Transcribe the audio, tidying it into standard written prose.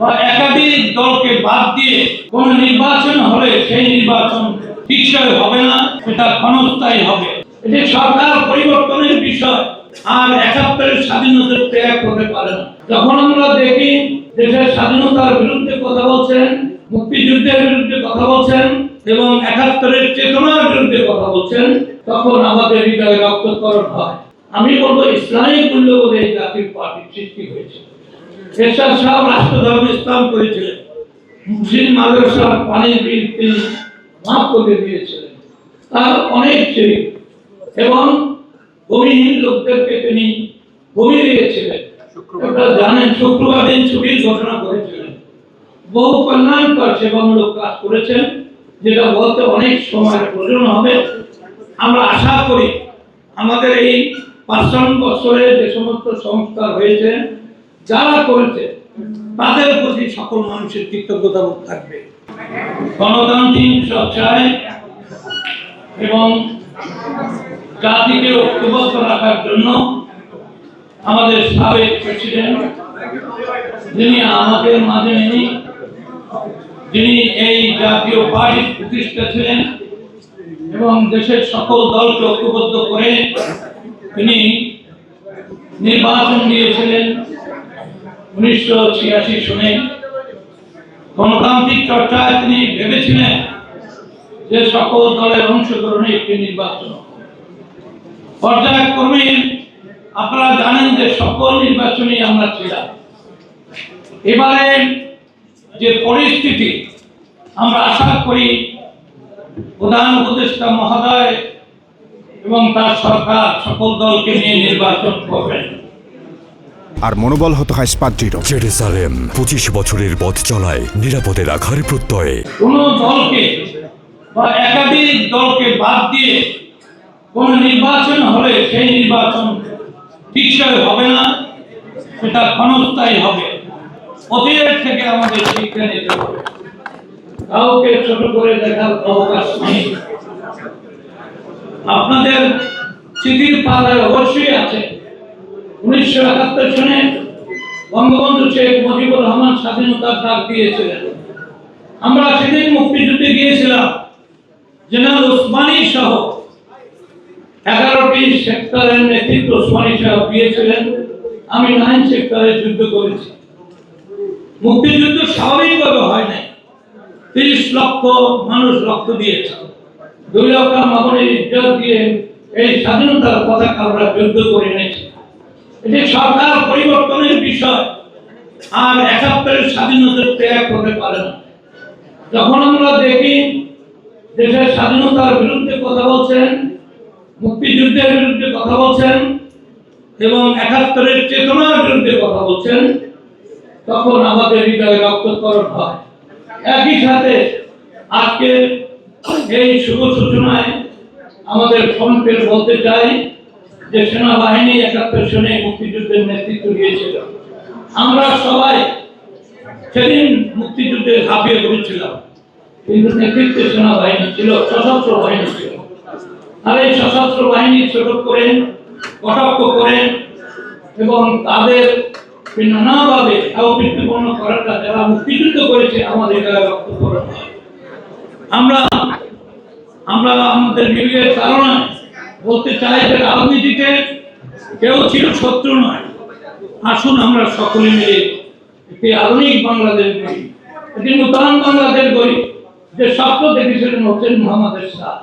বা একাধিক দলকে বাদ দিয়ে কোন নির্বাচন হলে সেই নির্বাচন টিকসই হবে না, সেটা ক্ষণস্থায়ী হবে। এটি সরকার পরিবর্তনের বিষয়, আর ৭১-এর স্বাধীনতা ত্যাগ হতে পারে না। যখন আমরা দেখি দেশের স্বাধীনতার বিরুদ্ধে কথা বলছেন, মুক্তিযুদ্ধের বিরুদ্ধে কথা বলছেন এবং ৭১-এর চেতনার বিরুদ্ধে কথা বলছেন, তখন আমাদের হৃদয়ে রক্তক্ষরণ হয়। আমি বলবো ইসলামিক মূল্যবোধে এই জাতীয় পার্টির সৃষ্টি হয়েছে। এরশাদ সাহেব রাষ্ট্রধর্ম ইসলাম করেছিলেন, মুসলিম মাদ্রাসার পানির বিল তিনি মাফ করে দিয়েছিলেন, তার অনেক ছিল এবং ভূমিহীন লোকদেরকে তিনি ভূমি দিয়েছিলেন। আপনারা জানেন শুক্রবার দিন ছুটির ঘোষণা করেছিলেন। বহু কল্যাণকর সেবামূলক কাজ করেছেন, যেটা বলতে অনেক সময়ের প্রয়োজন হবে। আমরা আশা করি আমাদের এই ৫৫ বছরে যে সমস্ত সংস্কার হয়েছে, যারা করেছে তাদের প্রতি সকল মানুষের কৃতজ্ঞতা বোধ থাকবে। গণতান্ত্রিক চর্চায় এবং জাতিকে ঐক্যবদ্ধ রাখার জন্য আমাদের সাবেক প্রেসিডেন্ট, যিনি আমাদের মাঝে নেই, যিনি এই জাতীয় পার্টির প্রতিষ্ঠা ছিলেন এবং দেশের সকল দলকে ঐক্যবদ্ধ করে তিনি নির্বাচন দিয়েছিলেন ১৯৮৬ সনে। গণতান্ত্রিক চর্চায় তিনি ভেবেছিলেন যে সকল দলের অংশগ্রহণে একটি নির্বাচন পর্যায়ক্রমে। আপনারা জানেন যে সকল নির্বাচনে আমরা ছিলাম। এবারে যে পরিস্থিতি, আমরা আশা করি প্রধান উপদেষ্টা মহোদয় এবং তার সরকার সকল দলকে নিয়ে নির্বাচন করবেন। আর মনোবল হতে হয় স্পাদ্রিত। জেরুজালেম ২৫ বছরের পথ চলায় নিরাপদে রাখার প্রত্যয়ে কোন দলকে বা একাধিক দলকে বাদ দিয়ে কোন নির্বাচন হলে সেই নির্বাচন টিকসই হবে না, সেটা ক্ষণস্থায়ী হবে। অতীতের থেকে আমাদের শিক্ষা নিতে হবে। কাউকে ছোট করে দেখার অবকাশ নেই। আপনাদের স্মৃতির পাতায় অবশ্যই আছে ১৯৭১ সনে বঙ্গবন্ধু শেখ মুজিবুর রহমান স্বাধীনতার ডাক দিয়েছিলেন। আমরা সেদিন মুক্তিযুদ্ধে গিয়েছিলাম। জেনারেল ওসমানী সহ ১১টি সেক্টরের নেতৃত্ব ওসমানী সাহেব দিয়েছিলেন। আমি 9 সেক্টরে যুদ্ধ করেছি। মুক্তিযুদ্ধ স্বাভাবিকভাবে হয় নাই। ৩০ লক্ষ মানুষ রক্ত দিয়েছে। ২ লক্ষ মামুনের ইজ্জত দিয়ে এই স্বাধীনতার পতাকা আমরা যুদ্ধ করে নিয়েছি। এটি সরকার পরিবর্তনের বিষয়, আর ৭১-এর স্বাধীনতা ত্যাগ হতে পারে না। যখন আমরা দেখি দেশের স্বাধীনতার বিরুদ্ধে কথা বলছেন, মুক্তিযুদ্ধের বিরুদ্ধে কথা বলছেন এবং ৭১-এর চেতনার বিরুদ্ধে কথা বলছেন, তখন আমাদের হৃদয়ে রক্তক্ষরণ হয়। একই সাথে আজকে এই শুভ সূচনায় আমাদের ফ্রন্টের বলতে চাই যে সেনাবাহিনী ৭১ সনে মুক্তিযুদ্ধের নেতৃত্ব দিয়েছিল। আমরা সবাই সেদিন মুক্তিযুদ্ধে ঝাঁপিয়ে পড়েছিলাম, কিন্তু নেতৃত্বে সেনাবাহিনী ছিল, সশস্ত্র বাহিনী ছিল। আর এই সশস্ত্র বাহিনী ছোট করে কটাক্ষ করেন এবং তাদের নানাভাবে অবৃত্তিপূর্ণ করাটা যারা মুক্তিযুদ্ধ করেছে আমাদের দ্বারা রক্তক্ষরণ হয়। আমরা আমাদের বিবেকের কারণে বলতে চাই যে রাজনীতিতে কেউ ছিল শত্রু নয়। আসুন আমরা সকলে মিলে একটি আধুনিক বাংলাদেশ গড়ি, একটি নূতন বাংলাদেশ গড়ি, যে স্বপ্ন দেখেছিলেন হোসেন মোহাম্মদ এরশাদ।